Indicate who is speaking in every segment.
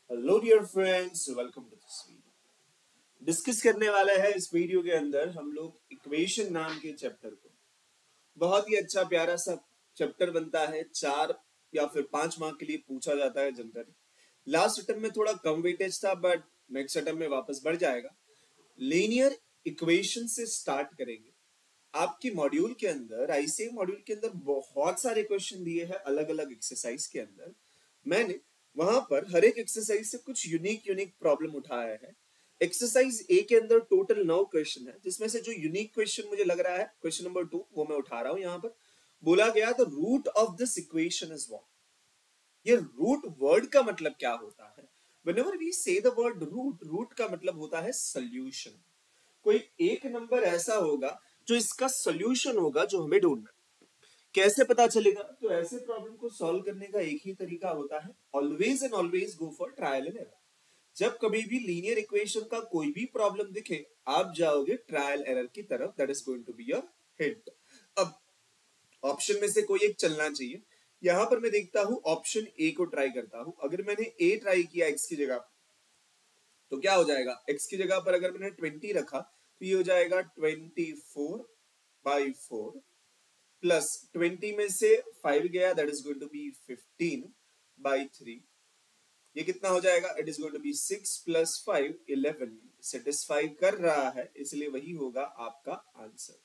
Speaker 1: Hello dear friends, welcome to this video. Discuss करने वाला है इस वीडियो के अंदर हम लोग इक्वेशन नाम के चैप्टर को। बहुत ही अच्छा प्यारा सा चैप्टर बनता है, 4 या फिर 5 मार्क के लिए पूछा जाता है जनरली। लास्ट अटेम्प्ट में थोड़ा कम वेटेज था, बट नेक्स्ट अटेम्प्ट में वापस बढ़ जाएगा। लीनियर इक्वेशन से स्टार्ट करेंगे। आपकी मॉड्यूल के अंदर, आईसीए मॉड्यूल के अंदर बहुत सारे क्वेश्चन दिए हैं अलग अलग एक्सरसाइज के अंदर। मैंने वहां पर हर एक एक्सरसाइज से कुछ यूनिक प्रॉब्लम उठाया है। एक्सरसाइज ए के अंदर टोटल 9 क्वेश्चन है, जिसमें से जो यूनिक क्वेश्चन मुझे लग रहा है क्वेश्चन नंबर 2 वो मैं उठा रहा हूं। यहाँ पर बोला गया the root of this equation is what. ये रूट वर्ड का मतलब क्या होता है? Whenever we say the word root, root का मतलब होता है सोल्यूशन। कोई एक नंबर ऐसा होगा जो इसका सोल्यूशन होगा, जो हमें ढूंढना। कैसे पता चलेगा? तो ऐसे प्रॉब्लम को सॉल्व करने का एक ही तरीका होता है, always and always go for trial and error. जब कभी भी लीनियर इक्वेशन का कोई भी प्रॉब्लम दिखे, आप जाओगे ट्रायल एरर की तरफ। That is going to be your hint. अब ऑप्शन में से कोई एक चलना चाहिए। यहां पर मैं देखता हूं ऑप्शन ए को ट्राई करता हूं। अगर मैंने ए ट्राई किया एक्स की जगह, तो क्या हो जाएगा? एक्स की जगह पर अगर मैंने 20 रखा तो ये हो जाएगा 24/4 प्लस 20 में से 5 गया, that is going to be 15/3। ये कितना हो जाएगा? It is going to be 6 + 5 11। Satisfy कर रहा है, इसलिए वही होगा आपका आंसर।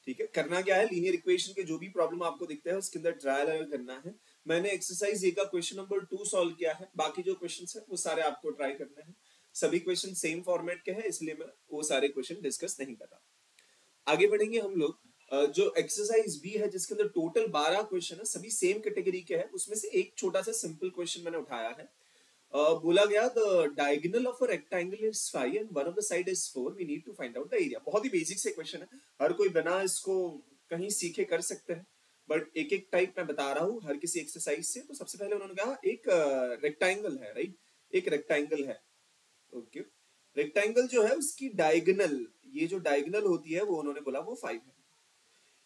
Speaker 1: ठीक है, करना क्या है? लीनियर इक्वेशन के जो भी प्रॉब्लम आपको दिखता है उसके अंदर ट्रायल एरर करना है। मैंने एक्सरसाइज ए का क्वेश्चन नंबर 2 सॉल्व किया है। बाकी जो क्वेश्चंस है वो सारे आपको ट्राई करने हैं। सभी क्वेश्चन सेम फॉर्मेट के हैं, इसलिए मैं वो सारे क्वेश्चन डिस्कस नहीं कर रहा। आगे बढ़ेंगे हम लोग। जो एक्सरसाइज बी है जिसके अंदर टोटल 12 क्वेश्चन है, सभी सेम कैटेगरी के हैं। उसमें से एक छोटा सा सिंपल क्वेश्चन मैंने उठाया है। बोला गया the diagonal of a rectangle is 5 and one of the side is 4, we need to find out the area. बहुत ही बेसिक से क्वेश्चन है, हर कोई बिना इसको कहीं सीखे कर सकते हैं, बट एक एक टाइप मैं बता रहा हूँ हर किसी एक्सरसाइज से। तो सबसे पहले उन्होंने कहा एक रेक्टेंगल है, राइट? एक रेक्टेंगल है, ओके। रेक्टेंगल जो है उसकी डायगोनल, ये जो डायगोनल होती है वो उन्होंने बोला वो 5 है।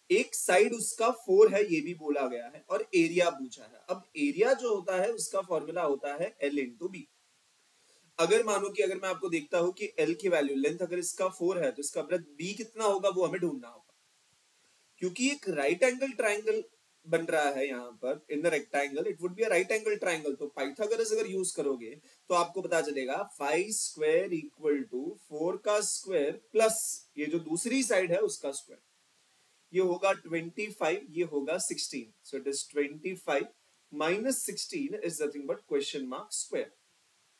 Speaker 1: एक साइड उसका 4 है, ये भी बोला गया है, और एरिया पूछा है। अब एरिया जो होता है उसका फॉर्मूला होता है L इंटू बी। अगर मानो कि अगर मैं आपको देखता हूं कि L की वैल्यू, लेंथ अगर इसका 4 है तो इसका ब्रेथ B कितना होगा वो हमें ढूंढना होगा। क्योंकि एक राइट एंगल ट्राइंगल बन रहा है यहाँ पर in the rectangle, it would be a right angle triangle. तो पाइथागोरस अगर यूज करोगे तो आपको पता चलेगा 5 स्क्वायर इक्वल टू 4 का स्क्वायर प्लस ये जो दूसरी साइड है उसका स्क्वायर। ये होगा 25, ये होगा 16। सो it is 25 minus 16 is nothing but question mark square.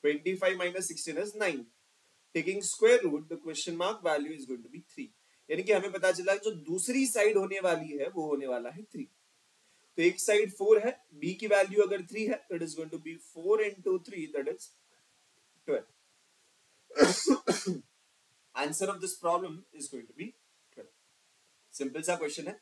Speaker 1: 25 minus 16 is 9. Taking square root, the question mark value is going to be 3. यानी कि हमें पता चला जो दूसरी साइड होने वाली है वो होने वाला है 3। तो एक साइड 4 है, b की वैल्यू अगर 3 है तो it is going to be 4 into 3, that is 12. Answer of this problem is going to be 12। Simple सा क्वेश्चन है।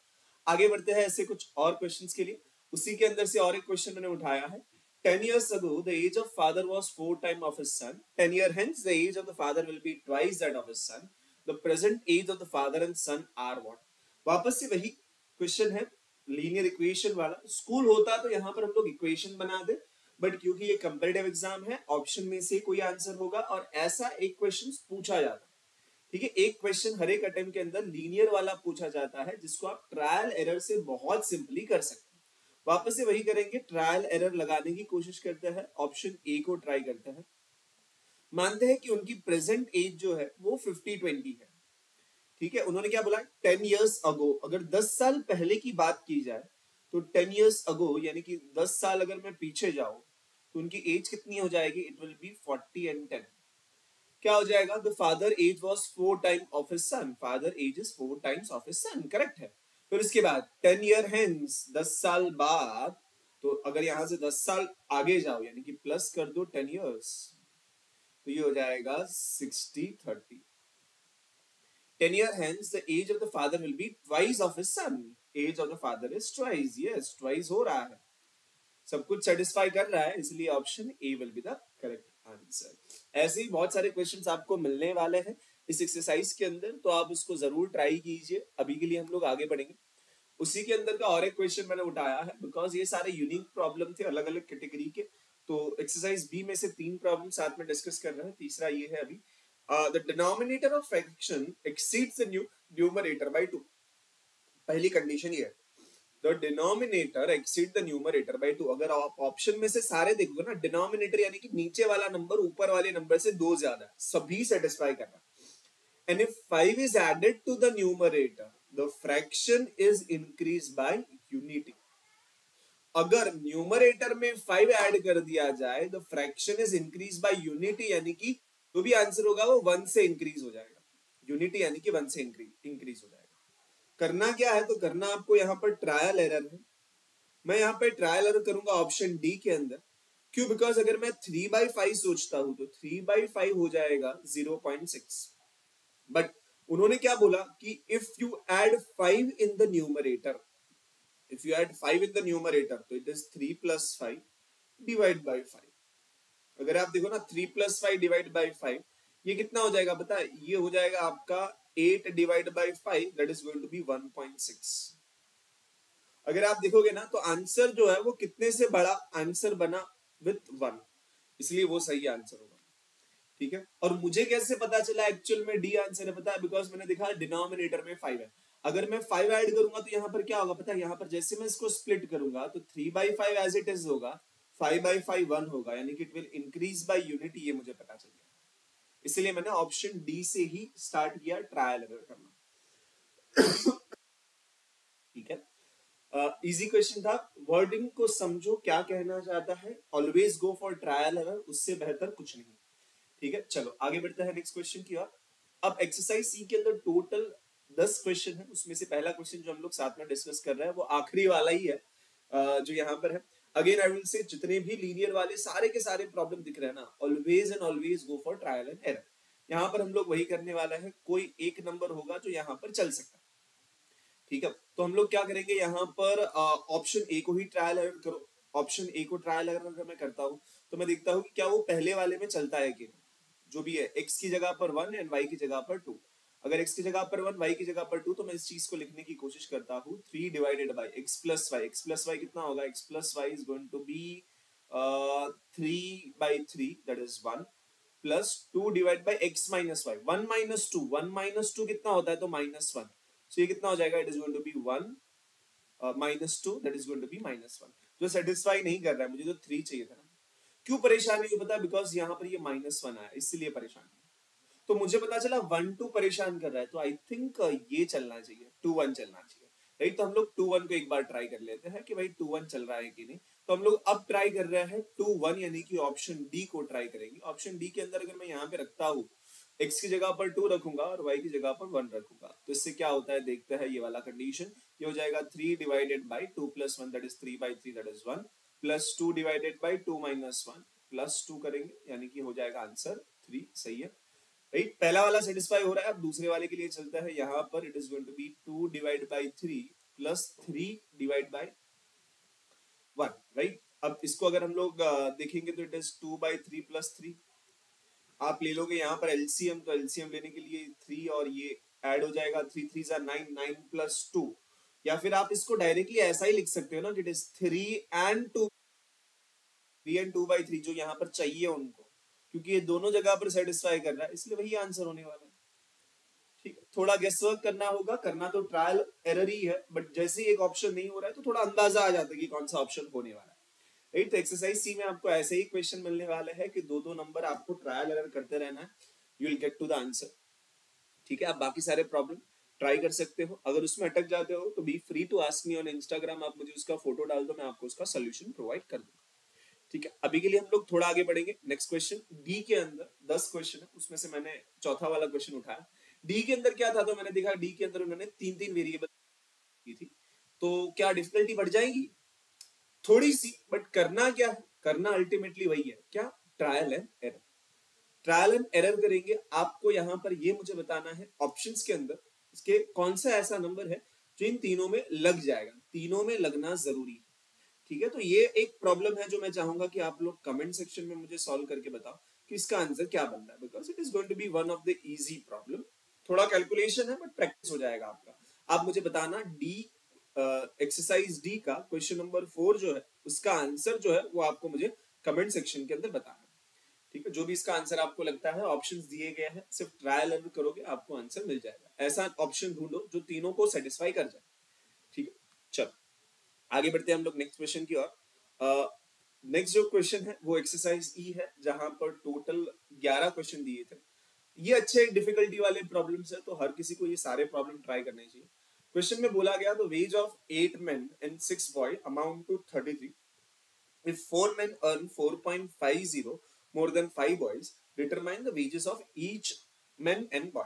Speaker 1: आगे बढ़ते हैं ऐसे कुछ और क्वेश्चंस के लिए। उसी के अंदर से और एक क्वेश्चन मैंने उठाया है। 10 years ago, the age of father was 4 times of his son. 10 years hence, the age of the father will be twice that of his son. The present age of the father and son are what? वापस से वही question है, linear equation वाला। School होता तो यहाँ पर हम लोग इक्वेशन बना दे, बट क्योंकि ये कंपैरेटिव एग्जाम है, ऑप्शन में से कोई आंसर होगा और ऐसा एक क्वेश्चन पूछा जाता है। ठीक है, एक क्वेश्चन हर एक अटेम्प्ट के अंदर लीनियर वाला पूछा जाता है, जिसको आप ट्रायल एरर से बहुत सिंपली कर सकते हैं। वापस से वही करेंगे, ट्रायल एरर लगाने की कोशिश करते हैं। ऑप्शन ए को ट्राई करते हैं। मानते हैं कि उनकी प्रेजेंट एज जो है वो 50-20 है। ठीक है, उन्होंने क्या बोला? 10 years ago। अगर 10 साल पहले की बात की जाए तो 10 years ago यानी कि 10 साल अगर मैं पीछे जाऊं तो उनकी एज कितनी हो जाएगी? It will be 40 and 10। क्या हो जाएगा? The father age was 4 times of his son. Father age is 4 times of his son, correct है। फिर इसके बाद 10 year hence, 10 साल बाद। तो अगर यहां से 10 साल आगे जाओ यानी कि प्लस कर दो 10 years, तो ये हो जाएगा 60-30। 10 year hence, the age of the father will be twice of his son. Age of the father is twice. Yes, twice हो रहा है, सब कुछ सेटिस्फाई कर रहा है, इसलिए option A will be the correct answer. ऐसे ही बहुत सारे क्वेश्चंस आपको मिलने वाले हैं इस एक्सरसाइज के अंदर, तो आप उसको जरूर ट्राई कीजिए। अभी के लिए हम लोग आगे बढ़ेंगे। उसी के अंदर का और एक क्वेश्चन मैंने उठाया है, बिकॉज ये सारे यूनिक प्रॉब्लम थे अलग अलग कैटेगरी के, तो एक्सरसाइज बी में से 3 प्रॉब्लम साथ में डिस्कस कर रहे हैं। तीसरा ये है अभी, the denominator of fraction exceeds the numerator bye 2। पहली कंडीशन ये है, the denominator exceed the numerator bye 2। अगर आप ऑप्शन में से सारे देखोगे ना, डिनोमिनेटर यानी कि नीचे वाला नंबर ऊपर वाले नंबर से 2 ज्यादा है, सभी सेटिस्फाई कर रहा है। And if 5 is added to the numerator, the fraction is increased by unity. अगर न्यूमरेटर में 5 ऐड कर दिया जाए, the fraction is increased by unity, यानी कि जो भी आंसर होगा वो 1 से इंक्रीज हो जाएगा। यूनिटी यानी कि 1 से इंक्रीज हो जाएगा। करना क्या है, तो करना आपको यहाँ पर ट्रायल एरर है। मैं यहाँ पे ट्रायल एरर करूंगा ऑप्शन डी के अंदर। क्यों? बिकॉज अगर मैं 3/5 सोचता हूं तो 3/5 हो जाएगा 0.6। बट उन्होंने क्या बोला कि if you add 5 in the numerator, if you add 5 in the numerator तो इट इज 3 + 5 डिवाइड बाय 5। अगर आप देखो ना 3 + 5 डिवाइड बाय 5, ये कितना हो जाएगा पता है? ये हो जाएगा आपका 8 divide by 5, that is going to be 1.6। अगर आप देखोगे ना तो आंसर जो है वो कितने से बड़ा आंसर बना? विथ 1, इसलिए वो सही आंसर होगा। ठीक है, और मुझे कैसे पता चला एक्चुअल में डी आंसर है पता है? बिकॉज मैंने देखा डिनोमिनेटर में 5 है। अगर मैं 5 ऐड करूंगा तो यहाँ पर क्या होगा पता है? यहाँ पर जैसे मैं इसको स्प्लिट करूंगा तो 3/5 एज इट इज होगा, 5/5 1 होगा, यानी कि it will increase by unity. ये मुझे पता चल गया, इसलिए मैंने ऑप्शन डी से ही स्टार्ट किया ट्रायल एरर करना। ठीक है, इजी क्वेश्चन था। वर्डिंग को समझो, क्या कहना चाहता है। Always go for trial error, उससे बेहतर कुछ नहीं। ठीक है, चलो आगे बढ़ते हैं नेक्स्ट क्वेश्चन की ओर। अब एक्सरसाइज सी के अंदर टोटल 10 क्वेश्चन है, उसमें से पहला क्वेश्चन जो हम लोग साथ में डिस्कस कर रहे हैं वो आखिरी वाला ही है जो यहाँ पर है। अगेन आई विल से जितने भी लीनियर वाले सारे के सारे प्रॉब्लम दिख रहे हैं ना, always and always go for trial and error. यहाँ पर हम लोग वही करने वाला है, कोई एक नंबर होगा जो यहाँ पर चल सकता है। ठीक है, तो हम लोग क्या करेंगे यहाँ पर, ऑप्शन ए को ही ट्रायल एरर करो। ऑप्शन ए को ट्रायल एरर अगर मैं करता हूँ तो मैं देखता हूँ कि क्या वो पहले वाले में चलता है कि जो भी है, x की जगह पर 1 एंड y की जगह पर 2। अगर x की जगह पर 1, y की जगह पर 2, तो मैं इस चीज को लिखने की कोशिश करता हूँ 3 divided by x + y। x + y कितना होगा? x + y is going to be 3/3, that is 1, plus 2 divide by x - y। 1 - 2 कितना होता है? तो -1। सो ये कितना हो जाएगा? It is going to be 1 -2, that is going to be -1। जो सेटिस्फाई नहीं कर रहा है, मुझे तो 3 चाहिए था। क्यों परेशान नहीं पता? बिकॉज यहाँ पर ये -1 आया, इसलिए परेशान। तो मुझे पता चला 1 2 परेशान कर रहा है, तो आई थिंक ये चलना चाहिए, 2 1 चलना चाहिए। राइट, तो हम लोग 2 1 को एक बार ट्राई कर लेते हैं कि भाई 2 1 चल रहा है कि नहीं। तो हम लोग अब ट्राई कर रहे हैं 2 1, यानी कि ऑप्शन डी को ट्राई करेंगे। ऑप्शन डी के अंदर अगर मैं यहाँ पे रखता हूँ, x की जगह पर 2 रखूंगा और y की जगह पर 1 रखूंगा, तो इससे क्या होता है देखते हैं। ये वाला कंडीशन ये हो जाएगा 3 divided by 2 + 1, that is 3/3, that is 1, plus 2 divided by 2 - 1 plus 2 करेंगे, यानी कि हो जाएगा आंसर 3। सही है, राइट। पहला वाला सेटिस्फाई हो रहा है। अब दूसरे वाले के लिए चलता है। यहाँ पर it is going to be 2 divide by 3 plus 3 divide by 1, right. अब इसको अगर हम लोग देखेंगे तो इट इज 2/3 प्लस 3। आप ले लोगे यहाँ पर एलसीएम, तो एलसीएम लेने के लिए 3 और ये ऐड हो जाएगा, 3 3 = 9, 9 + 2। या फिर आप इसको डायरेक्टली ऐसा ही लिख सकते हो ना, इट इज 3 and 2/3, जो यहाँ पर चाहिए उनको, क्योंकि ये दोनों जगह पर सेटिस्फाई कर रहा है, इसलिए वही आंसर होने वाला है। ठीक है, थोड़ा गेस वर्क करना होगा, करना तो ट्रायल एरर ही है, बट जैसे एक ऑप्शन नहीं हो रहा है तो थोड़ा अंदाजा आ जाता है कि कौन सा ऑप्शन होने वाला है। राइट, तो एक्सरसाइज सी में आपको ऐसे ही क्वेश्चन मिलने वाले हैं कि 2 2 नंबर आपको ट्रायल एरर करते रहना है, you will get to the answer. ठीक है, आप बाकी सारे प्रॉब्लम ट्राई कर सकते हो। अगर उसमें अटक जाते हो तो be free to ask me on Instagram, आप मुझे उसका फोटो डाल दो, मैं आपको उसका सोल्यूशन प्रोवाइड कर दूंगा। ठीक है, अभी के लिए हम लोग थोड़ा आगे बढ़ेंगे। नेक्स्ट क्वेश्चन, डी के अंदर 10 क्वेश्चन है, उसमें से मैंने चौथा वाला क्वेश्चन उठाया। डी के अंदर क्या था, तो मैंने देखा डी के अंदर उन्होंने 3 वेरिएबल की थी, तो क्या डिफिकल्टी बढ़ जाएगी थोड़ी सी, बट करना क्या है, करना अल्टीमेटली वही है, क्या? Trial and error. Trial and error करेंगे। आपको यहाँ पर ये मुझे बताना है ऑप्शंस के अंदर इसके कौन सा ऐसा नंबर है जो इन तीनों में लग जाएगा, तीनों में लगना जरूरी है। ठीक है, तो ये एक प्रॉब्लम है जो मैं चाहूंगा कि आप लोग कमेंट सेक्शन में मुझे सॉल्व करके बताओ कि इसका आंसर क्या बन रहा है, because it is going to be one of the easy problem. थोड़ा कैलकुलेशन है बट प्रैक्टिस हो जाएगा आपका। आप मुझे बताना डी एक्सरसाइज डी का क्वेश्चन नंबर 4 जो है उसका आंसर जो है वो आपको मुझे कमेंट सेक्शन के अंदर बताना। ठीक है, जो भी इसका आंसर आपको लगता है, ऑप्शंस दिए गए हैं, सिर्फ ट्रायल एरर करोगे आपको आंसर मिल जाएगा। ऐसा ऑप्शन ढूंढो जो तीनों को सेटिस्फाई कर जाए। ठीक है, चलो आगे बढ़ते हैं हम लोग नेक्स्ट क्वेश्चन की ओर। नेक्स्ट जो क्वेश्चन है वो एक्सरसाइज ई है, जहां पर टोटल 11 क्वेश्चन दिए थे। ये अच्छे डिफिकल्टी वाले प्रॉब्लम्स है, तो हर किसी को ये सारे प्रॉब्लम ट्राई करने चाहिए। क्वेश्चन में बोला गया, the ways of 8 men and 6 boys amount to 33. If 4 men earn 4.50 more than 5 boys, determine the wages of each man and boy.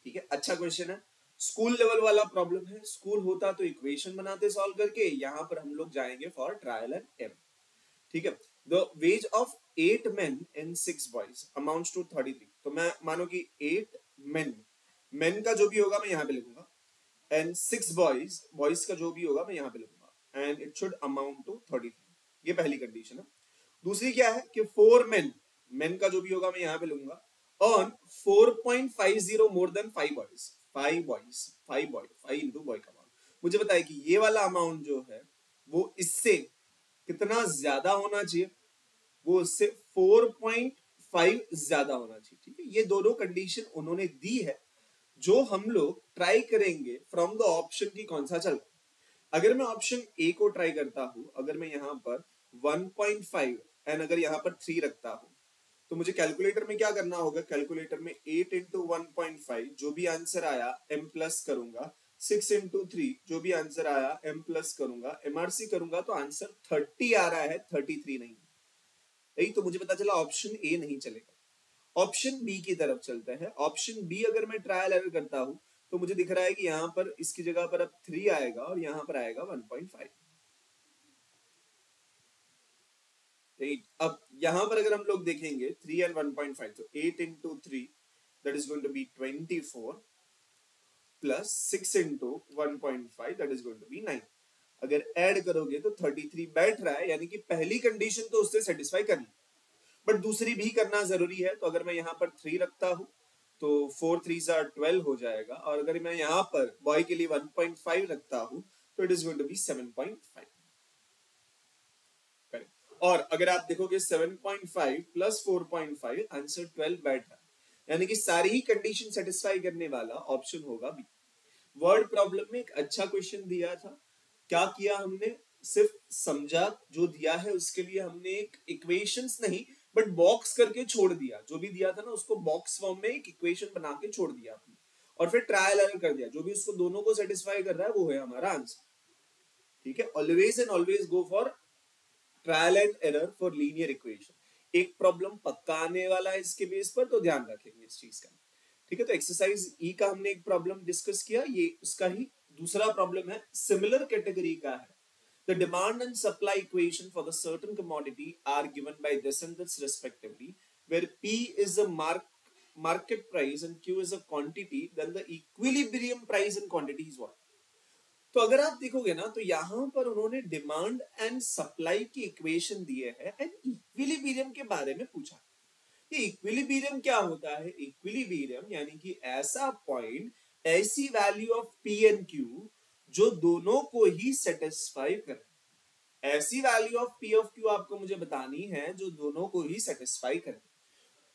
Speaker 1: ठीक है, अच्छा क्वेश्चन है, स्कूल लेवल वाला प्रॉब्लम है। स्कूल होता तो इक्वेशन बनाते सॉल्व करके, यहाँ पर हम लोग जाएंगे फॉर ट्रायल एंड एरर। ठीक है, the ways of 8 men and 6 boys amounts to 33. तो मैं मानो कि 8 men का जो भी होगा मैं यहाँ पे लिखूंगा, एंड 6 boys का जो भी होगा मैं यहाँ पे लिखूंगा, and it should amount to 33। ये पहली कंडीशन है। दूसरी क्या है कि 4 men का जो भी होगा मैं यहाँ पे लूंगा, on 4.50 more than 5 boys, 5 into boy का अमाउंट। मुझे बताइए कि ये वाला अमाउंट जो है वो इससे कितना ज्यादा होना चाहिए, वो इससे 4.5 ज्यादा होना चाहिए। ठीक है, ये दोनों कंडीशन उन्होंने दी है, जो हम लोग ट्राई करेंगे फ्रॉम द ऑप्शन की कौन सा चल। अगर मैं ऑप्शन ए को ट्राई करता हूं, अगर मैं यहाँ पर 1.5 एंड अगर यहाँ पर 3 रखता हूं, तो मुझे कैलकुलेटर में क्या करना होगा, कैलकुलेटर में 8 into 1.5 जो भी आंसर आया m प्लस करूंगा, 6 into 3 जो भी आंसर आया m प्लस करूंगा, MRC करूंगा, तो आंसर 30 आ रहा है, 33 नहीं। यही तो मुझे पता चला ऑप्शन ए नहीं चलेगा, ऑप्शन बी की तरफ चलते हैं। ऑप्शन बी अगर मैं ट्रायल एरर करता हूं, तो मुझे दिख रहा है कि यहाँ पर इसकी जगह पर अब 3 आएगा और यहाँ पर आएगा 1.5। अब यहाँ पर अगर हम लोग देखेंगे 3 and 1.5, तो 8 into 3 that is going to be 24 plus 6 into 1.5 that is going to be 9। अगर ऐड करोगे तो 33 बैठ रहा है, यानी कि पहली कंडीशन तो उससे सेटिस्फाई करनी, बट दूसरी भी करना जरूरी है। तो अगर मैं यहाँ पर 3 रखता हूं तो 4 3s are 12 हो जाएगा, और अगर मैं यहाँ पर बॉय के लिए 1.5 रखता हूं तो it is going to be 7.5। और अगर आप देखोगे 7.5 प्लस 4.5 आंसर 12 बैठ रहा है, यानी कि सारी ही कंडीशन सेटिस्फाई करने वाला ऑप्शन होगा बी। वर्ड प्रॉब्लम में एक अच्छा क्वेश्चन दिया था, क्या किया हमने, सिर्फ समझा, जो दिया है उसके लिए हमने एक इक्वेशंस नहीं बट बॉक्स करके छोड़ दिया, जो भी दिया था ना उसको बॉक्स फॉर्म में एक इक्वेशन बना के छोड़ दिया आपने, और फिर ट्रायल एरर कर दिया, जो भी उसको दोनों को सेटिस्फाई कर रहा है वो है हमारा आंसर। ठीक है, always and always go for trial and error for linear equation. एक प्रॉब्लम पक्का आने वाला है इसके बेस पर, तो ध्यान रखेंगे इस चीज का। ठीक है, तो एक्सरसाइज ई का हमने एक प्रॉब्लम डिस्कस किया, ये उसका ही दूसरा प्रॉब्लम है, सिमिलर कैटेगरी का है। The demand and supply equation for the certain commodity are given by this and this respectively, where P is the market price and Q is a quantity, then the equilibrium price and quantity is what? तो अगर आप देखोगे ना, तो यहां पर उन्होंने demand and supply की इक्वेशन दिए है एंड इक्विलिब्रियम के बारे में पूछा। ये इक्विलिब्रियम क्या होता है? इक्विलिब्रियम यानी कि ऐसा पॉइंट, ऐसी value of P and Q जो दोनों को ही सेटिस्फाई करे। ऐसी value of P of Q आपको मुझे बतानी है जो दोनों को ही सेटिस्फाई करे।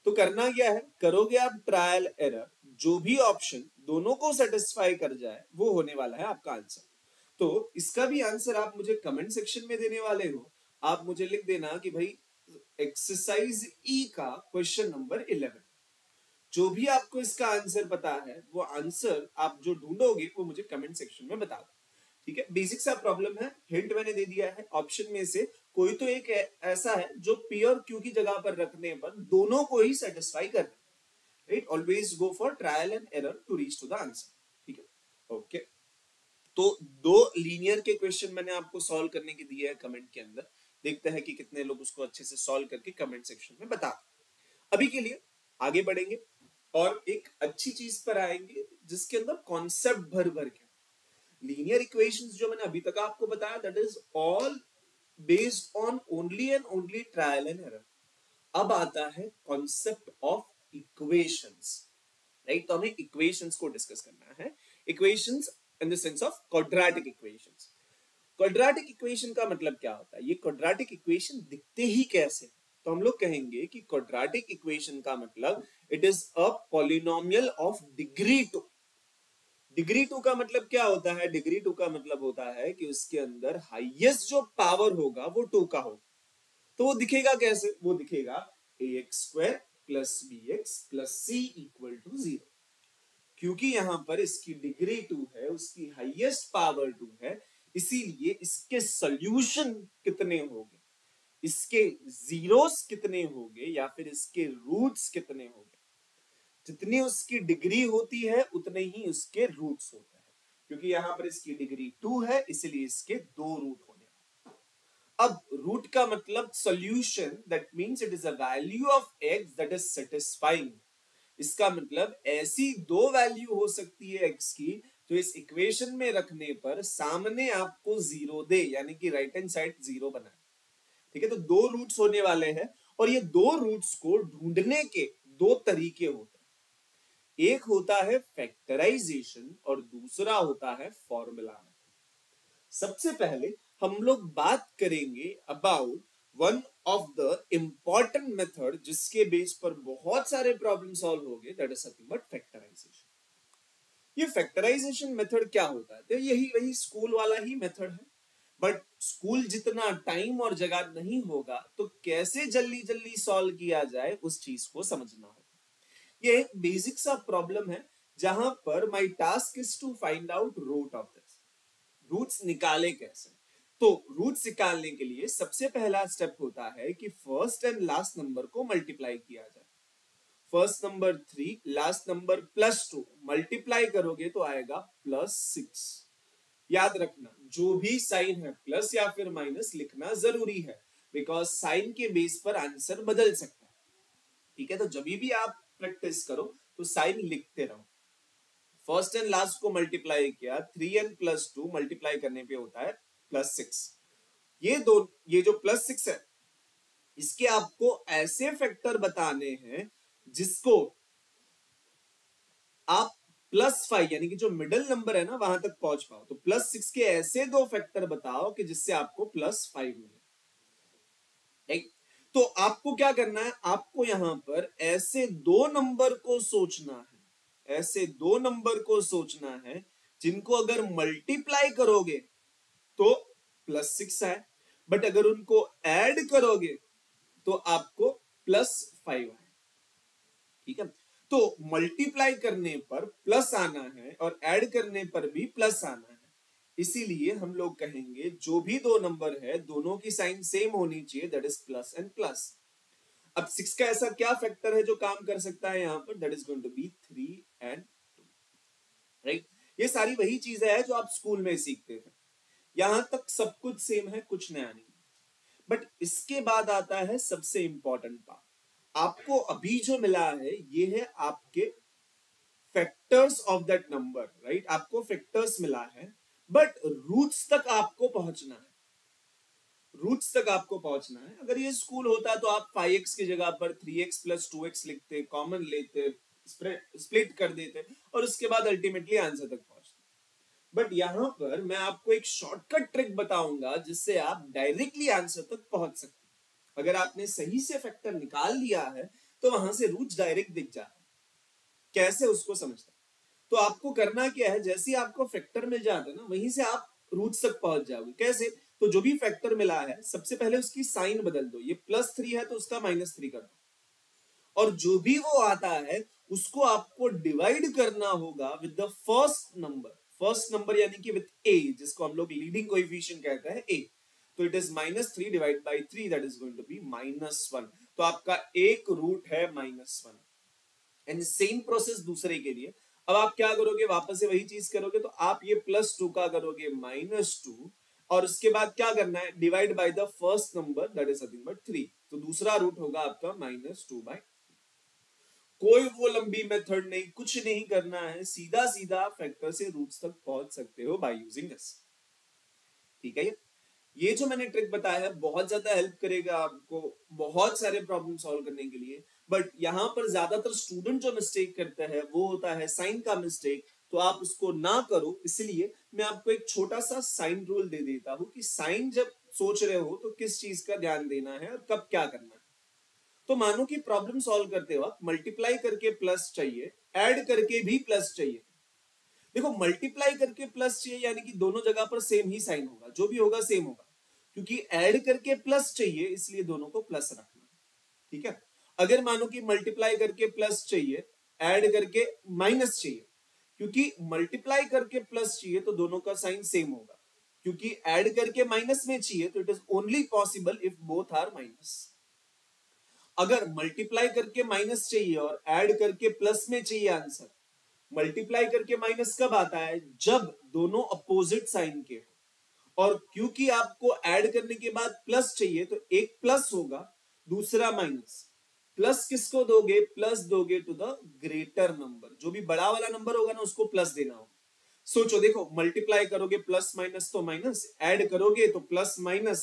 Speaker 1: तो करना क्या है, करोगे आप ट्रायल एरर, जो भी ऑप्शन दोनों को सेटिस्फाई कर जाए वो होने वाला है आपका आंसर। तो इसका भी आंसर आप मुझे कमेंट सेक्शन में देने वाले हो। आप मुझे लिख देना कि भाई एक्सरसाइज ई का क्वेश्चन नंबर 11, जो भी आपको इसका आंसर पता है वो आंसर आप जो ढूंढोगे वो मुझे कमेंट सेक्शन में बता दो। ठीक है, बेसिक सा प्रॉब्लम है, हिंट मैंने दे दिया है, ऑप्शन में से कोई तो एक ऐसा है जो पी और क्यू की जगह पर रखने पर दोनों को ही सेटिस्फाई कर, right. Always go for trial and error to reach to the answer. ठीक है, ओके। तो 2 लीनियर के क्वेश्चन मैंने आपको सॉल्व करने के दिए हैं कमेंट के अंदर, देखते हैं कि कितने लोग उसको अच्छे से सॉल्व करके कमेंट सेक्शन में बता। अभी के लिए आगे बढ़ेंगे और एक अच्छी चीज पर आएंगे जिसके अंदर कॉन्सेप्ट भर भर के। लीनियर इक्वेशंस जो मैंने अभी तक आपको बताया, that is all based on only and only trial and error. अब आता है कॉन्सेप्ट ऑफ इक्वेशंस, राइट। तो हमें इक्वेशंस को डिस्कस करना है, equations in the sense of quadratic equations. Quadratic equation का मतलब क्या होता है? ये क्वाड्रेटिक इक्वेशन दिखते ही कैसे? तो हम लोग कहेंगे कि क्वाड्रेटिक इक्वेशन का मतलब it is a polynomial of degree 2। Degree 2 का मतलब क्या होता है? डिग्री 2 का मतलब होता है कि उसके अंदर हाईएस्ट जो पावर होगा वो 2 का होगा। तो वो दिखेगा कैसे? वो दिखेगा ax² plus bx plus c equal to 0। क्योंकि यहां पर इसकी डिग्री 2 है, उसकी हाईएस्ट पावर 2 है, इसीलिए इसके सॉल्यूशन कितने होंगे, इसके जीरोस कितने होंगे या फिर इसके रूट्स कितने होंगे? जितनी उसकी डिग्री होती है उतने ही उसके रूट्स होते हैं। क्योंकि यहां पर इसकी डिग्री 2 है, इसलिए इसके 2 रूट होने। अब रूट का मतलब solution, that means it is a value of x that is satisfying. इसका मतलब ऐसी दो वैल्यू हो सकती है x की जो इस इक्वेशन में रखने पर सामने आपको 0 दे, यानी कि राइट हैंड साइड 0 बनाए। ठीक है, तो दो रूट्स होने वाले हैं और ये दो रूट्स को ढूंढने के दो तरीके होते हैं। एक होता है फैक्टराइजेशन और दूसरा होता है फॉर्मूला। सबसे पहले हम लोग बात करेंगे about one of the important method जिसके बेस पर बहुत सारे प्रॉब्लम सॉल्व हो गए, that is nothing but factorization. ये फैक्टराइजेशन मेथड क्या होता है? तो यही वही स्कूल वाला ही मेथड है, बट स्कूल जितना टाइम और जगह नहीं होगा तो कैसे जल्दी जल्दी सॉल्व किया जाए उस चीज को समझना होगा। ये एक बेसिक सा प्रॉब्लम है जहां पर my task is to find out root of this. Roots निकाले कैसे? तो रूट्स निकालने के लिए सबसे पहला स्टेप होता है कि फर्स्ट एंड लास्ट नंबर को मल्टीप्लाई किया जाए। First number 3, last number +2, multiply करोगे तो आएगा +6। याद रखना, जो भी साइन है प्लस या फिर माइनस लिखना जरूरी है, बिकॉज साइन के बेस पर आंसर बदल सकता है। ठीक है, तो जब भी आप प्रैक्टिस करो तो साइन लिखते रहो। फर्स्ट एंड लास्ट को मल्टीप्लाई किया, 3n + 2 मल्टीप्लाई करने पे होता है +6। ये जो +6 है, इसके आपको ऐसे फैक्टर बताने हैं जिसको आप +5 यानी कि जो मिडिल नंबर है ना वहां तक पहुंच पाओ। तो +6 के ऐसे दो फैक्टर बताओ कि जिससे आपको +5 मिले। तो आपको क्या करना है? आपको यहां पर ऐसे दो नंबर को सोचना है, ऐसे दो नंबर को सोचना है जिनको अगर मल्टीप्लाई करोगे तो +6 आए, बट अगर उनको ऐड करोगे तो आपको +5 आए। ठीक है, तो मल्टीप्लाई करने पर प्लस आना है और ऐड करने पर भी प्लस आना है। इसीलिए हम लोग कहेंगे जो भी दो नंबर है दोनों की साइन सेम होनी चाहिए, that is plus and plus. अब 6 का ऐसा क्या फैक्टर है जो काम कर सकता है यहां पर? That is going to be 3 and 2, right. ये सारी वही चीजें हैं जो आप स्कूल में सीखते थे। यहां तक सब कुछ सेम है, कुछ नया नहीं। बट इसके बाद आता है सबसे इंपॉर्टेंट पार्ट। आपको अभी जो मिला है ये है आपके factors of that number, right. आपको फैक्टर्स मिला है, बट रूट्स तक आपको पहुंचना है। रूट्स तक आपको पहुंचना है। अगर ये स्कूल होता तो आप 5x की जगह पर 3x + 2x लिखते, कॉमन लेते, स्प्लिट कर देते और उसके बाद अल्टीमेटली आंसर तक पहुंचते। बट यहां पर मैं आपको एक शॉर्टकट ट्रिक बताऊंगा जिससे आप डायरेक्टली आंसर तक पहुंच सकते हैं। अगर आपने सही से फैक्टर निकाल लिया है तो वहां से रूट्स डायरेक्ट दिख जाते हैं। कैसे, उसको समझते हैं। तो आपको करना क्या है, जैसे ही आपको फैक्टर मिल जाता है ना वहीं से आप रूट्स तक पहुंच जाओगे। कैसे? तो जो भी फैक्टर मिला है सबसे पहले उसकी साइन बदल दो। ये +3 है तो उसका -3 कर दो, और जो भी वो आता है उसको आपको डिवाइड करना होगा with the first number. First number यानी कि विद a, जिसको हम लोग लीडिंग कोएफिशिएंट कहते हैं a। तो it is -3 divide by 3, that is going to be -1। तो आपका एक रूट है -1। एंड सेम प्रोसेस दूसरे के लिए। अब आप क्या करोगे? वापस से वही चीज करोगे। तो आप ये +2 का करोगे -2, और उसके बाद क्या करना है? Divide by the first number, that is nothing but 3। तो दूसरा रूट होगा आपका -2/3। कोई वो लंबी मेथड नहीं, कुछ नहीं करना है, सीधा सीधा फैक्टर से रूट्स तक पहुंच सकते हो बाय यूजिंग दिस। ठीक है, ये जो मैंने ट्रिक बताया है बहुत ज्यादा हेल्प करेगा आपको बहुत सारे प्रॉब्लम सॉल्व करने के लिए। बट यहां पर ज्यादातर स्टूडेंट जो मिस्टेक करता है वो होता है साइन का मिस्टेक। तो आप उसको ना करो। इसलिए मैं आपको एक छोटा सा साइन रूल दे देता हूं कि साइन जब सोच रहे हो तो किस चीज का ध्यान देना है और कब क्या करना है। तो मानो कि प्रॉब्लम सॉल्व करते वक्त मल्टीप्लाई करके प्लस चाहिए, ऐड करके भी प्लस चाहिए। देखो मल्टीप्लाई करके प्लस चाहिए यानी कि दोनों जगह पर सेम ही साइन होगा, जो भी होगा सेम होगा, क्योंकि ऐड करके प्लस चाहिए इसलिए दोनों को प्लस रखना। ठीक है। अगर मानो कि मल्टीप्लाई करके प्लस चाहिए, ऐड करके माइनस चाहिए, क्योंकि मल्टीप्लाई करके प्लस चाहिए तो दोनों का साइन सेम होगा, क्योंकि ऐड करके माइनस में चाहिए तो it is only possible if both are minus. अगर मल्टीप्लाई करके माइनस चाहिए और ऐड करके प्लस में चाहिए आंसर, मल्टीप्लाई करके माइनस कब आता है? जब दोनों अपोजिट साइन के हो। और क्योंकि आपको ऐड करने के बाद प्लस चाहिए तो एक प्लस होगा, दूसरा माइनस। प्लस किसको दोगे? प्लस दोगे टू द ग्रेटर नंबर, जो भी बड़ा वाला नंबर होगा ना उसको प्लस देना होगा। सोचो, देखो मल्टीप्लाई करोगे प्लस माइनस तो माइनस, ऐड करोगे तो प्लस माइनस,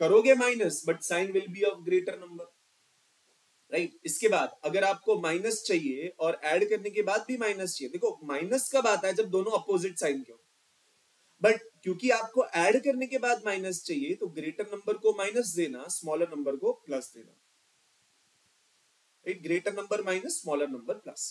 Speaker 1: करोगे minus, but sign will be of greater number, right. इसके बाद अगर आपको माइनस चाहिए और ऐड करने के बाद भी माइनस चाहिए, देखो माइनस कब आता है? जब दोनों अपोजिट साइन के हो। बट क्योंकि आपको ऐड करने के बाद माइनस चाहिए तो ग्रेटर नंबर को माइनस देना, स्मॉलर नंबर को प्लस देना, right. Greater number minus, smaller number plus.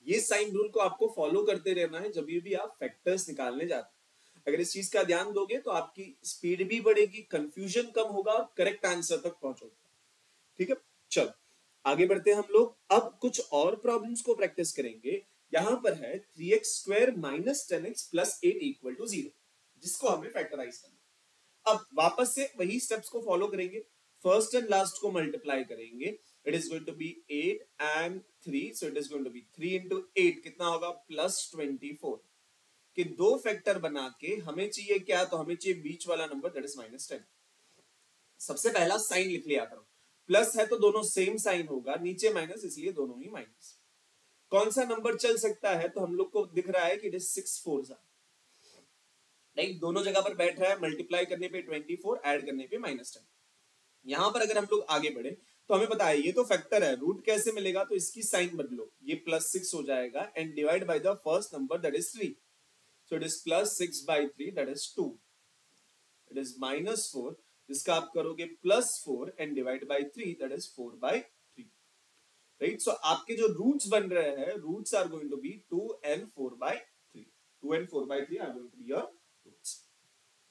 Speaker 1: ये साइन रूल को आपको फॉलो करते रहना है जब भी आप फैक्टर्स निकालने जाते हैं। अगर इस चीज का ध्यान दोगे तो आपकी स्पीड भी बढ़ेगी, कंफ्यूजन कम होगा और करेक्ट आंसर तक पहुंचोगे। ठीक है, चलो आगे बढ़ते हैं हम लोग। अब कुछ और प्रॉब्लम्स को प्रैक्टिस करेंगे। यहां पर है 3x square minus 10x plus 8 equal to 0, जिसको हमें फैक्टराइज करना। अब वापस से वही स्टेप्स को फॉलो करेंगे। फर्स्ट एंड लास्ट को मल्टीप्लाई करेंगे। It is going to be 8 and 3, so it is going to be 3 into 8 कितना होगा? प्लस 24 के दो फैक्टर बना के हमें चाहिए क्या? तो हमें चाहिए बीच वाला नंबर, दैट इज माइनस 10। सबसे पहला साइन लिख लिया करो, प्लस है तो दोनों सेम साइन होगा, नीचे माइनस इसलिए दोनों ही माइनस। कौन सा नंबर चल सकता है? तो हम लोग को दिख रहा है कि इट इज 6 4 राइट। दोनों जगह पर बैठ रहा है, मल्टीप्लाई करने पे 24, ऐड करने पे माइनस 10। यहां पर अगर हम लोग आगे बढ़े तो हमें पता है ये तो फैक्टर है, रूट कैसे मिलेगा? तो इसकी साइन बदलो, ये प्लस 6 हो जाएगा and divide by the first number that is 3, so it is plus 6 by 3 that is 2, it is minus 4, जिसका आप करोगे plus 4 and divide by 3 that is 4 by 3, right. So आपके जो रूट्स बन रहे हैं, roots are going to be 2 and 4 by 3, 2 and 4 by 3 are going to be your roots.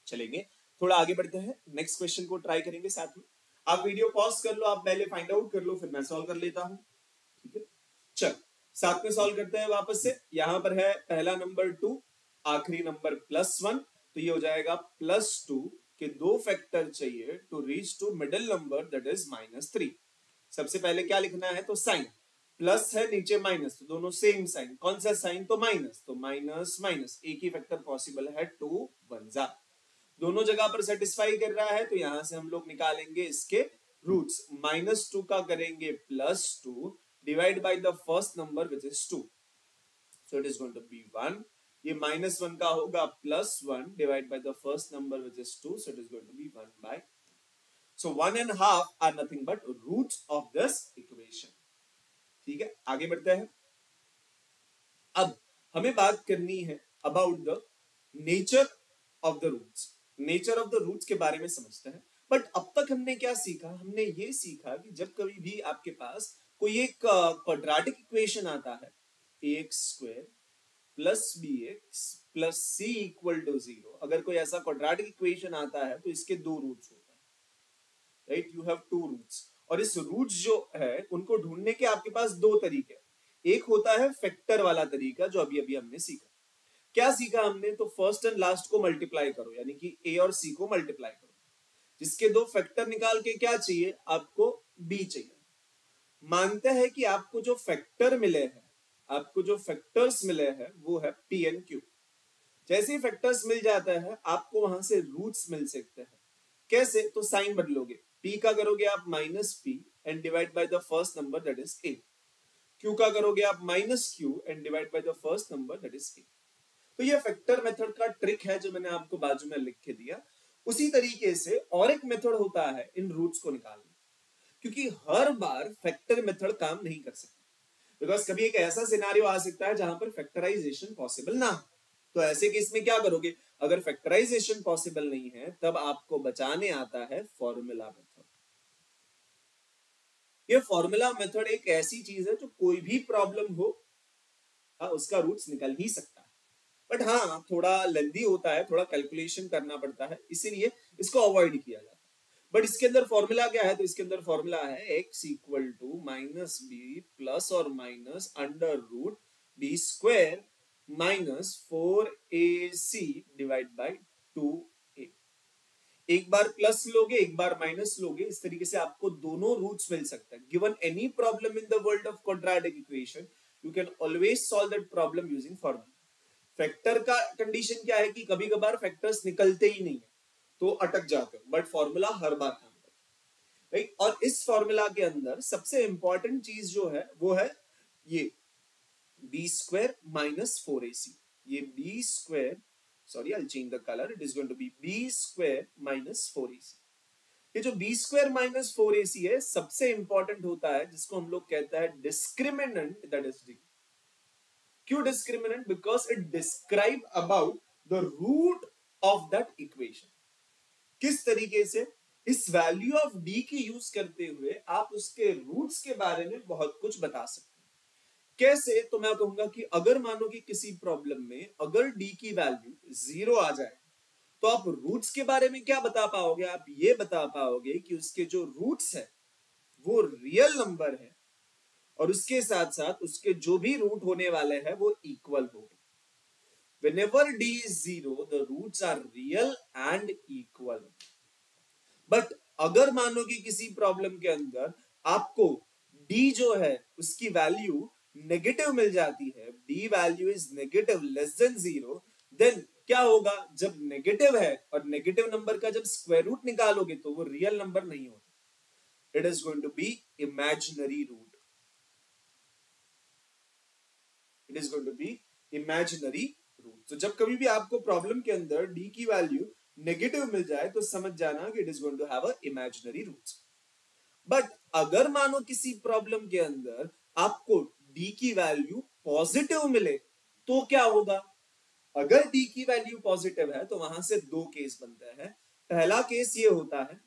Speaker 1: चलेंगे थोड़ा आगे बढ़ते हैं, नेक्स्ट क्वेश्चन को ट्राई करेंगे साथ में। आप वीडियो पॉज कर लो, आप पहले फाइंड आउट कर लो, फिर मैं सॉल्व कर लेता हूं। ठीक है, चल साथ में सॉल्व करते हैं वापस से। यहां पर है पहला नंबर 2, आखिरी नंबर +1, तो ये हो जाएगा +2 के दो फैक्टर चाहिए to reach to middle number that is -3। सबसे पहले क्या लिखना है? तो साइन, प्लस है नीचे माइनस, तो दोनों सेम साइन। कौन सा साइन? तो माइनस, तो माइनस माइनस, एक ही फैक्टर पॉसिबल है, 2 1 जा, दोनों जगह पर सेटिस्फाई कर रहा है, तो यहां से हम लोग निकालेंगे इसके रूट्स। -2 का करेंगे +2 divide by the first number which is 2, so it is going to be 1। ये -1 का होगा +1 divide by the first number which is 2, so it is going to be 1 by 2। So 1 and half are nothing but roots of this equation। ठीक है, आगे बढ़ते हैं। अब हमें बात करनी है about the nature of the roots. Nature of the roots के बारे में समझते हैं। बट अब तक हमने क्या सीखा? हमने ये सीखा कि जब कभी भी आपके पास कोई एक क्वाड्रेटिक इक्वेशन आता है, ax square plus bx plus c equal to 0, अगर कोई ऐसा क्वाड्रेटिक इक्वेशन आता है तो इसके दो रूट्स होते हैं, right. You have two roots, और इस रूट्स जो है उनको ढूंढने के आपके पास दो तरीके। एक होता है फैक्टर वाला तरीका, जो अभी अभी हमने सीखा। क्या सीखा हमने? तो फर्स्ट एंड लास्ट को मल्टीप्लाई करो, यानी कि a और c को मल्टीप्लाई करो, जिसके दो फैक्टर निकाल के क्या चाहिए आपको? b चाहिए। मानते हैं कि आपको जो फैक्टर मिले हैं, आपको जो फैक्टर्स मिले हैं वो है p and q। जैसे ही फैक्टर्स मिल जाता है आपको वहां से रूट्स मिल सकते हैं। कैसे? तो साइन बदलोगे, p का करोगे आप -p and divide by the first number that is a, q का करोगे आप -q and divide by the first number that is a। तो ये फैक्टर मेथड का ट्रिक है जो मैंने आपको बाजू में लिख के दिया। उसी तरीके से और एक मेथड होता है इन रूट्स को निकालने, क्योंकि हर बार फैक्टर मेथड काम नहीं कर सकता। बिकॉज कभी एक ऐसा सिनारियो आ सकता है जहां पर फैक्टराइजेशन पॉसिबल ना हो। तो ऐसे केस में क्या करोगे, अगर फैक्टराइजेशन पॉसिबल नहीं है तब आपको बचाने आता है फॉर्मूला मेथड। ये फॉर्मूला मेथड एक ऐसी चीज है जो कोई भी प्रॉब्लम हो उसका रूट्स निकल ही सकता है, बट हाँ थोड़ा लेंदी होता है, थोड़ा कैलकुलेशन करना पड़ता है, इसीलिए इसको अवॉइड किया जाता है। बट इसके अंदर फॉर्मूला क्या है, तो इसके अंदर फॉर्मूला है x equal to minus b plus और minus under root b square minus 4ac divide by 2a। एक बार प्लस लोगे एक बार माइनस लोगे, इस तरीके से आपको दोनों रूट्स मिल सकता है। Given any problem in the world of quadratic equation you can always solve that problem using formula. Factor का कंडीशन क्या है कि कभी कभार फैक्टर्स निकलते ही नहीं है तो अटक जाते हो, बट फॉर्मूला हर बार काम करता है, राइट। और इस फॉर्मूला के अंदर सबसे इंपॉर्टेंट चीज जो है वो है ये बी स्क्वायर माइनस 4ac। ये B square, sorry I will change the colour, it is going to be B square minus 4ac। ये जो बी स्क्वायर माइनस 4ac है सबसे इंपॉर्टेंट होता है, जिसको हम लोग कहता है डिस्क्रिमिनेंट, दैट इज डी। क्यों discriminant? Because it describe about the root of that equation. किस तरीके से इस वैल्यू ऑफ डी की यूज करते हुए आप उसके रूट्स के बारे में बहुत कुछ बता सकते हैं। कैसे? तो मैं कहूंगा कि अगर मानो कि किसी प्रॉब्लम में अगर डी की वैल्यू 0 आ जाए तो आप रूट्स के बारे में क्या बता पाओगे? आप ये बता पाओगे कि उसके जो रूट्स है वो रियल नंबर है और उसके साथ साथ उसके जो भी रूट होने वाले हैं वो इक्वल होंगे। Whenever d is 0, the roots are real and equal. But अगर मानो कि किसी प्रॉब्लम के अंदर आपको d जो है उसकी वैल्यू नेगेटिव मिल जाती है, d value is negative less than 0, then क्या होगा? जब नेगेटिव है और नेगेटिव नंबर का जब स्क्वायर रूट निकालोगे तो वो रियल नंबर नहीं होता, it is going to be imaginary root, it is going to be imaginary root. तो जब कभी भी आपको प्रॉब्लम के अंदर d की वैल्यू नेगेटिव मिल जाए तो समझ जाना कि it is going to have a imaginary root. But अगर मानो किसी प्रॉब्लम के अंदर आपको d की वैल्यू पॉजिटिव मिले तो क्या होगा? अगर d की वैल्यू पॉजिटिव है तो वहां से दो केस बनते हैं। पहला केस ये होता है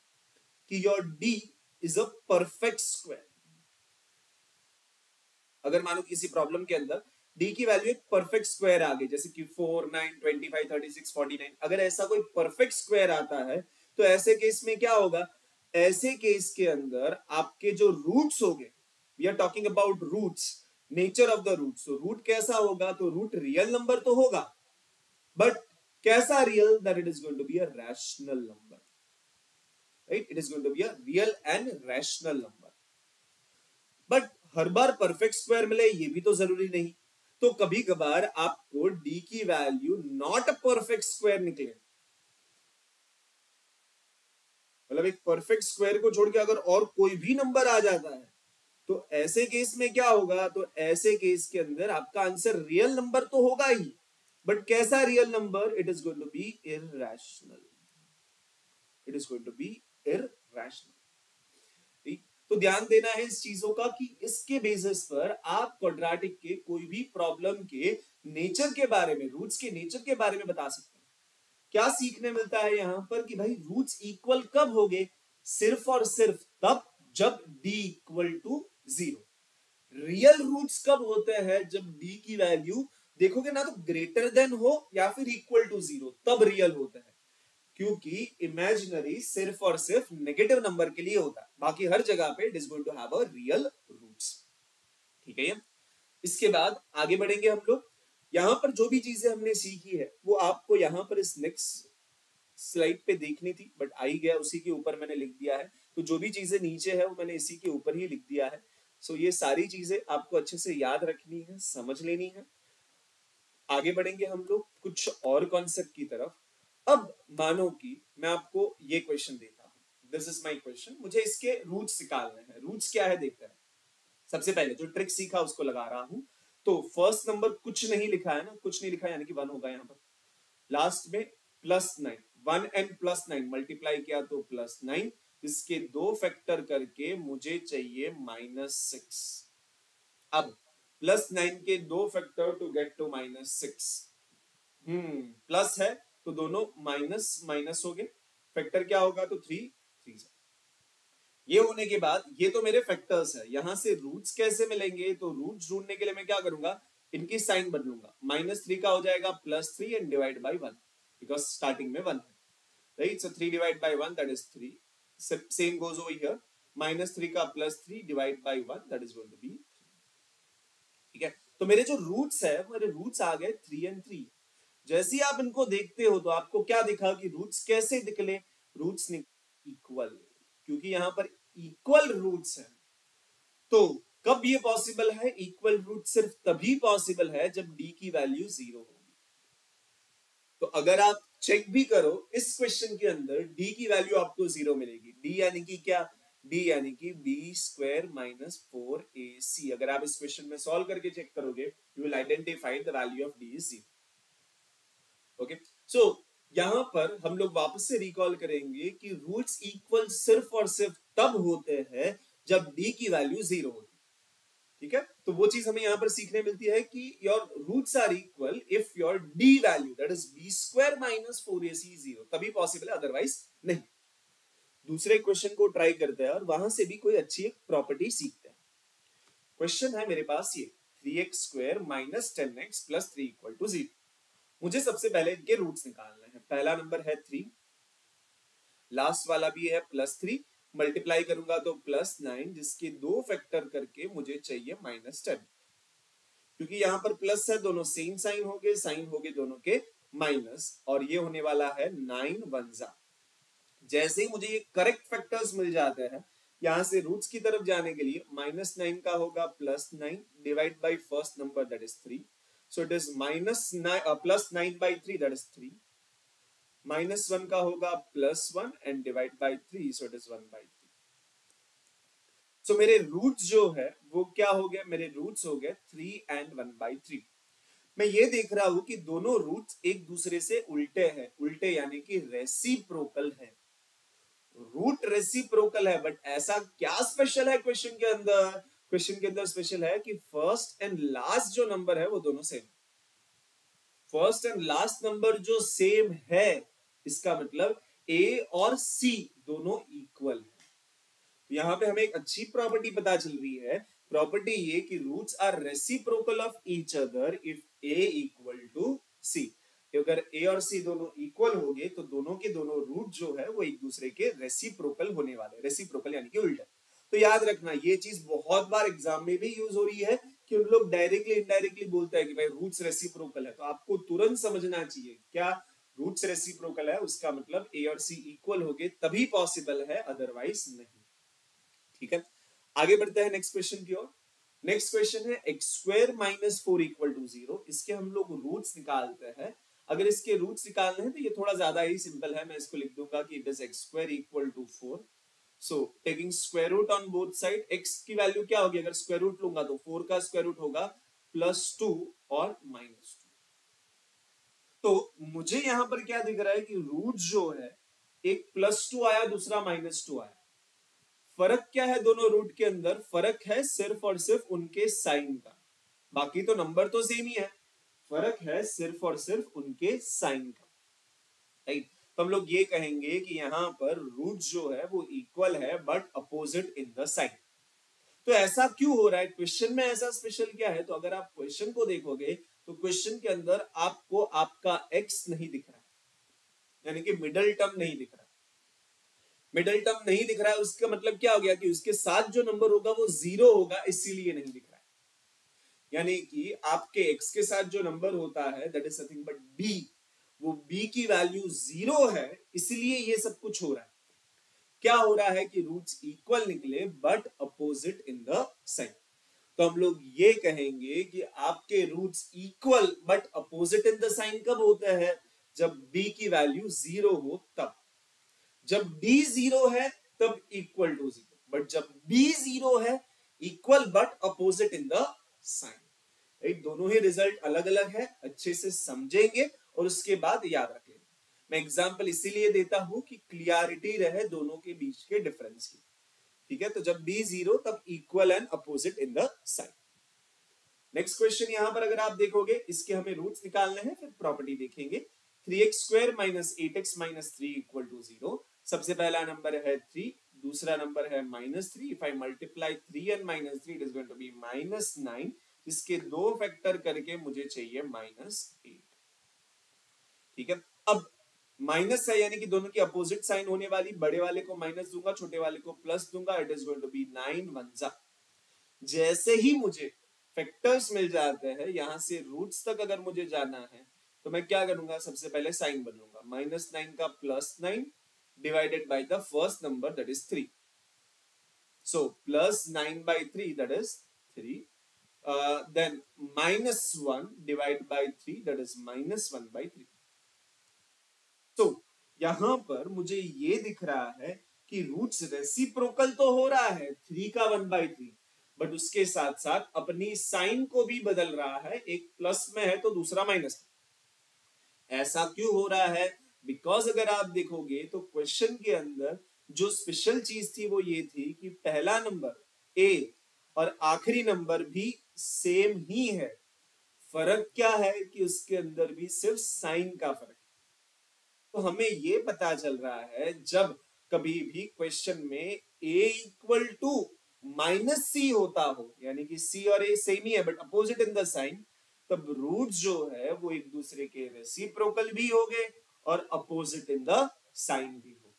Speaker 1: कि your d is a perfect square. अगर मानो किसी प्रॉब्लम के अंदर d की वैल्यू एक परफेक्ट स्क्वायर आ गई, जैसे कि 4, 9, 25, 36, 49, अगर ऐसा कोई परफेक्ट स्क्वायर आता है तो ऐसे केस में क्या होगा? ऐसे केस के अंदर आपके जो रूट्स होंगे, we are talking about roots, nature of the roots, तो रूट कैसा होगा? तो रूट रियल नंबर तो होगा, बट कैसा real? That it is going to be a rational number, right? It is going to be a real and rational number. But हर बार perfect square मिले ये भी तो जरूरी नहीं, तो कभी कभार आपको d की value not a perfect square निकले, मतलब एक परफेक्ट स्क्वायर को छोड़ के अगर और कोई भी नंबर आ जाता है तो ऐसे केस में क्या होगा? तो ऐसे केस के अंदर आपका आंसर रियल नंबर तो होगा ही, बट कैसा real number? It is going to be irrational, it is going to be irrational. ठीक, तो ध्यान देना है इस चीजों का कि इसके बेसिस पर आप क्वाड्रेटिक के कोई भी प्रॉब्लम के नेचर के बारे में, रूट्स के नेचर के बारे में बता सकते हैं। क्या सीखने मिलता है यहां पर कि भाई रूट्स इक्वल कब होंगे? सिर्फ और सिर्फ तब जब d equal to 0। Real roots कब होते हैं? जब d की वैल्यू देखोगे ना तो ग्रेटर देन हो या फिर इक्वल टू 0, तब रियल होता है, क्योंकि इमेजिनरी सिर्फ और सिर्फ नेगेटिव नंबर के लिए होता है, बाकी हर जगह पे it is going to have a real roots. ठीक है, ये इसके बाद आगे बढ़ेंगे हम लोग। यहां पर जो भी चीजें हमने सीखी है वो आपको यहां पर इस नेक्स्ट स्लाइड पे देखनी थी, बट आई गया उसी के ऊपर मैंने लिख दिया है, तो जो भी चीजें नीचे है वो मैंने इसी के ऊपर ही लिख दिया है। सो ये सारी चीजें आपको अच्छे से याद रखनी है, समझ लेनी है। आगे बढ़ेंगे हम लोग कुछ और कॉन्सेप्ट की तरफ। अब मानो कि मैं आपको ये क्वेश्चन देता हूं, दिस इज माय क्वेश्चन, मुझे इसके रूट्स निकालने हैं। रूट्स क्या है देखते हैं। सबसे पहले जो ट्रिक सीखा उसको लगा रहा हूं। तो फर्स्ट नंबर कुछ नहीं लिखा है ना, कुछ नहीं लिखा यानी कि 1 होगा। यहां पर लास्ट में +9, 1 एंड +9 मल्टीप्लाई किया तो +9, इसके 2 फैक्टर करके मुझे चाहिए -6। अब +9 के 2 factor to get to -6। Plus है तो दोनों माइनस माइनस हो गए, फैक्टर क्या होगा तो 3 3। ये होने के बाद ये तो मेरे फैक्टर्स है, यहां से रूट्स कैसे मिलेंगे, तो रूट्स ढूंढने के लिए मैं क्या करूंगा, इनकी साइन बदलूंगा। -3 का हो जाएगा +3 and divide by 1 because starting में 1 है, right. So 3 divide by 1 that is 3, same goes over here, -3 का +3 divide by 1 that is going to be, ठीक है। तो मेरे जो रूट्स है, मेरे रूट्स आ गए 3 एंड 3। जैसे ही आप इनको देखते हो तो आपको क्या दिखा कि रूट्स कैसे निकले, रूट्स इक्वल, क्योंकि यहां पर इक्वल रूट्स है। तो कब ये पॉसिबल है, इक्वल रूट सिर्फ तभी पॉसिबल है जब d की वैल्यू 0 होगी। तो अगर आप चेक भी करो इस क्वेश्चन के अंदर d की वैल्यू आपको 0 मिलेगी। d यानी कि क्या, d यानी कि b² - 4ac। अगर आप इस क्वेश्चन में सॉल्व करके चेक करोगे you will identify the value of d is 0। Okay, so यहां पर हम लोग वापस से रिकॉल करेंगे कि रूट्स इक्वल सिर्फ और सिर्फ तब होते हैं जब d की वैल्यू 0 होती है, ठीक है। तो वो चीज हमें यहां पर सीखने मिलती है कि your roots are equal if your d value that is b² - 4ac 0, तभी पॉसिबल है, अदरवाइज नहीं। दूसरे क्वेश्चन को ट्राई करते हैं और वहां से भी कोई अच्छी एक प्रॉपर्टी सीखते हैं। क्वेश्चन है मेरे पास ये 3x² - 10x + 3 = 0। मुझे सबसे पहले इनके रूट्स निकालने हैं। पहला नंबर है 3, लास्ट वाला भी है +3, मल्टीप्लाई करूंगा तो +9, जिसके 2 फैक्टर करके मुझे चाहिए -10, क्योंकि यहां पर प्लस है, दोनों सेम साइन हो गए, साइन हो गए दोनों के माइनस, और ये होने वाला है 9 1 जैसे ही मुझे ये करेक्ट फैक्टर्स मिल जाते हैं, यहां से रूट्स की तरफ जाने के लिए -9 का होगा +9 divide by first number that is 3, so it is +9/3 that is 3, -1 का होगा +1 and divide by 3, so it is 1/3। so मेरे रूट्स जो है वो क्या हो गए, मेरे रूट्स हो गए 3 and 1/3। मैं ये देख रहा हूं कि दोनों रूट्स एक दूसरे से उल्टे हैं, उल्टे यानी कि रेसिप्रोकल है। रूट रेसिप्रोकल है, बट ऐसा क्या स्पेशल है क्वेश्चन के अंदर, क्वेश्चन के अंदर स्पेशल है कि फर्स्ट एंड लास्ट जो नंबर है वो दोनों same, first and last number जो सेम है, इसका मतलब a और c दोनों इक्वल है। यहां पे हमें एक अच्छी प्रॉपर्टी पता चल रही है, प्रॉपर्टी ये कि roots are reciprocal of each other if a = c। अगर a और c दोनों इक्वल हो गए तो दोनों के दोनों रूट जो है वो एक दूसरे के रेसिप्रोकल होने वाले, रेसिप्रोकल यानी कि उल्टा। तो याद रखना ये चीज बहुत बार एग्जाम में भी यूज हो रही है कि उन लोग डायरेक्टली इनडायरेक्टली बोलते हैं कि भाई रूट्स रेसिप्रोकल है, तो आपको तुरंत समझना चाहिए क्या रूट्स रेसिप्रोकल है, उसका मतलब a और c इक्वल हो गए तभी पॉसिबल है, अदरवाइज नहीं, ठीक है। आगे बढ़ते हैं नेक्स्ट क्वेश्चन की ओर। नेक्स्ट क्वेश्चन है x² - 4 = 0। इसके हम लोग रूट्स निकालते हैं। अगर इसके रूट्स निकालने हैं तो ये थोड़ा ज्यादा ही सिंपल है, मैं इसको लिख दूंगा कि it is x² = 4। So taking square root on both side, x की वैल्यू क्या होगी, अगर स्क्वायर रूट लूंगा तो 4 का स्क्वायर रूट होगा +2 और -2। तो मुझे यहां पर क्या दिख रहा है कि रूट जो है एक +2 आया, दूसरा -2 आया। फर्क क्या है दोनों रूट के अंदर, फर्क है सिर्फ और सिर्फ उनके साइन का, बाकी तो नंबर तो सेम ही है, फर्क है सिर्फ और सिर्फ उनके साइन का, राइट। तो हम लोग ये कहेंगे कि यहां पर रूट जो है वो इक्वल है but opposite in the sign. तो ऐसा क्यों हो रहा है, क्वेश्चन में ऐसा स्पेशल क्या है, तो अगर आप क्वेश्चन को देखोगे तो क्वेश्चन के अंदर आपको आपका x नहीं दिख रहा है, यानी कि मिडिल टर्म नहीं दिख रहा है। मिडिल टर्म नहीं दिख रहा है उसका मतलब क्या हो गया कि उसके साथ जो नंबर होगा वो 0 होगा, इसीलिए नहीं दिख रहा है। यानी कि आपके x के साथ जो नंबर होता है that is nothing but b, वो b की वैल्यू 0 है, इसलिए ये सब कुछ हो रहा है। क्या हो रहा है कि रूट्स इक्वल निकले but opposite in the sign. तो हम लोग ये कहेंगे कि आपके roots equal but opposite in the sign कब होता है, जब b की वैल्यू 0 हो तब। जब d 0 है तब इक्वल टू 0, बट जब b 0 है equal but opposite in the sign, right. दोनों ही रिजल्ट अलग अलग है, अच्छे से समझेंगे और उसके बाद याद रखेंगे। मैं एग्जांपल इसीलिए देता हूं कि क्लियरिटी रहे दोनों के बीच के डिफरेंस की, ठीक है। तो जब b 0 तब equal and opposite in the sign. Next question यहां पर अगर आप देखोगे, इसके हमें रूट्स निकालने हैं, फिर प्रॉपर्टी देखेंगे। 3x² minus 8x minus 3 equal to 0। सबसे पहला नंबर है 3, दूसरा नंबर है -3। If I multiply 3 and -3 it is going to be -9। इसके दो फैक्टर करके मुझे चाहिए -8। ठीक है, अब माइनस है यानी कि दोनों की अपोजिट साइन होने वाली, बड़े वाले को माइनस दूंगा, छोटे वाले को प्लस दूंगा। It is going to be 9 1 जैसे ही मुझे फैक्टर्स मिल जाते हैं, यहां से रूट्स तक अगर मुझे जाना है तो मैं क्या करूंगा, सबसे पहले साइन बदलूंगा। -9 का +9 divided by the first number that is 3। So +9/3 that is 3। Then -1 divide by 3 that is -1/3। तो यहां पर मुझे ये दिख रहा है कि रूट्स रेसिप्रोकल तो हो रहा है 3 का 1/3, बट उसके साथ साथ अपनी साइन को भी बदल रहा है। एक प्लस में है तो दूसरा माइनस में। ऐसा क्यों हो रहा है? बिकॉज अगर आप देखोगे तो क्वेश्चन के अंदर जो स्पेशल चीज थी वो ये थी कि पहला नंबर ए और आखिरी नंबर भी सेम ही है। फर्क क्या है कि उसके अंदर भी सिर्फ साइन का फर्क। तो हमें ये पता चल रहा है जब कभी भी क्वेश्चन में a इक्वल टू -c होता हो, यानी कि c और a सेम ही है but opposite in the sign, तब रूट जो है वो एक दूसरे के रेसिप्रोकल भी होंगे और अपोजिट इन द साइन भी हो।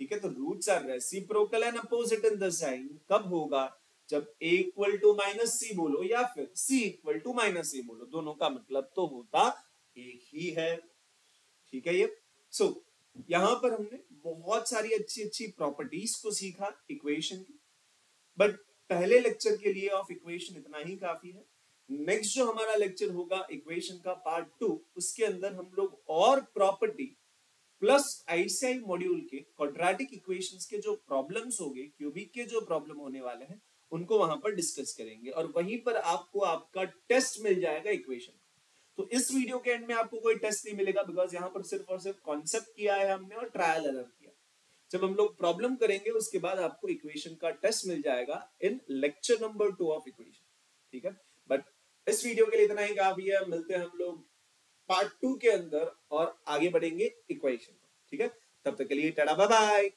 Speaker 1: ठीक है, तो roots are reciprocal and opposite in the sign कब होगा? जब a इक्वल टू -c बोलो या फिर c इक्वल टू -a बोलो, दोनों का मतलब तो होता एक ही है। ठीक है, ये यहां पर हमने बहुत सारी अच्छी अच्छी प्रॉपर्टीज को सीखा इक्वेशन की, बट पहले लेक्चर के लिए ऑफ इक्वेशन इतना ही काफी है। नेक्स्ट जो हमारा लेक्चर होगा इक्वेशन का पार्ट 2, उसके अंदर हम लोग और प्रॉपर्टी प्लस आईसीआई मॉड्यूल के क्वाड्रेटिक इक्वेशंस के जो प्रॉब्लम्स होंगे, क्यूबिक के जो प्रॉब्लम होने वाले हैं, उनको वहां पर डिस्कस करेंगे और वहीं पर आपको आपका टेस्ट मिल जाएगा इक्वेशन। तो इस वीडियो के एंड में आपको कोई टेस्ट नहीं मिलेगा, बिकॉज यहाँ पर सिर्फ और सिर्फ कॉन्सेप्ट किया है हमने और ट्रायल एरर किया। जब हम लोग प्रॉब्लम करेंगे उसके बाद आपको इक्वेशन का टेस्ट मिल जाएगा इन लेक्चर नंबर 2 ऑफ इक्वेशन। ठीक है, बट इस वीडियो के लिए इतना ही काफी है। मिलते हैं हम लोग पार्ट 2 के अंदर और आगे बढ़ेंगे इक्वेशन। ठीक है, तब तक के लिए टाटा बाय बाय।